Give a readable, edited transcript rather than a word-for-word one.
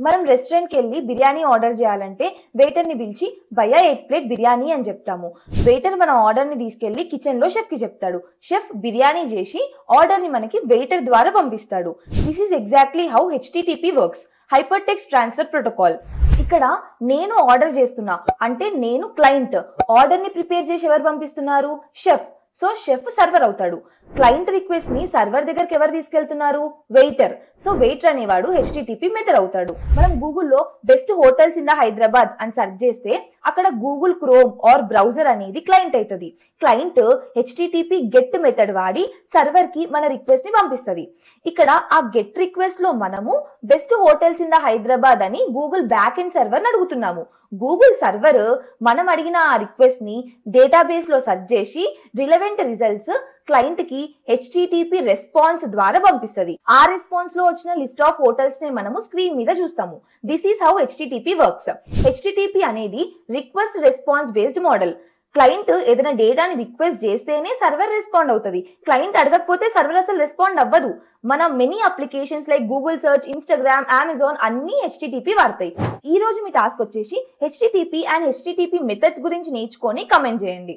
మనం రెస్టారెంట్కి వెళ్ళి బిర్యానీ ఆర్డర్ చేయాలంటే వెయిటర్ని పిలిచి భయ్యా 8 ప్లేట్ బిర్యానీ అని చెప్తాము. వెయిటర్ మన ఆర్డర్ని తీసుకెళ్లి కిచెన్లో షెఫ్కి చెప్తాడు. షెఫ్ బిర్యానీ చేసి ఆర్డర్ని మనకి వెయిటర్ ద్వారా పంపిస్తాడు. This is exactly how HTTP works, hyper text transfer protocol. ఇక్కడ నేను ఆర్డర్ చేస్తున్నా అంటే నేను క్లయింట్, ఆర్డర్ని ప్రిపేర్ చేసి ఎవరు పంపిస్తున్నారు? షెఫ్. సో షెఫ్ సర్వర్ అవుతాడు. క్లయింట్ రిక్వెస్ట్ ని సర్వర్ దగ్గరికి ఎవరు తీసుకెళ్తున్నారు? వెయిటర్. సో వెయిటర్ అనేవాడు హెచ్టిటిపి మెథడ్ అవుతాడు. మనం గూగుల్లో best hotels in the Hyderabad అని సెర్చ్ చేస్తే అక్కడ గూగుల్ క్రోమ్ ఆర్ బ్రౌజర్ అనేది క్లయింట్ అవుతుంది. క్లయింట్ హెచ్టిటిపి గెట్ మెథడ్ వాడి సర్వర్ కి మన రిక్వెస్ట్ ని పంపిస్తుంది. ఇక్కడ ఆ గెట్ రిక్వెస్ట్ లో మనము best hotels in the Hyderabad అని గూగుల్ బ్యాక్ ఎండ్ సర్వర్ అడుగుతున్నాము. గూగుల్ సర్వర్ మనం అడిగిన ఆ రిక్వెస్ట్ ని డేటాబేస్ లో సెర్చ్ చేసి రిలవెంట్ రిజల్ట్స్ క్లయింట్ కి హెచ్టిటిపి రెస్పాన్స్ ద్వారా పంపిస్తుంది. ఆ రెస్పాన్స్ లో వచ్చిన లిస్ట్ ఆఫ్ హోటల్స్ ని మనము స్క్రీన్ మీద చూస్తాము. This is how HTTP works. HTTP అనేది request response based model. Client ఏదైనా డేటాని రిక్వెస్ట్ చేస్తేనే సర్వర్ రెస్పాండ్ అవుతుంది. క్లయింట్ అడగకపోతే సర్వర్ అసలు రెస్పాండ్ అవ్వదు. మన many applications like Google search, Instagram, Amazon అన్ని హెచ్టిటిపి వాడతాయి. ఈ రోజు మీ టాస్క్ వచ్చేసి హెచ్టిటిపి అండ్ హెచ్టిటిపి మెథడ్స్ గురించి నేర్చుకొని కమెంట్ చేయండి.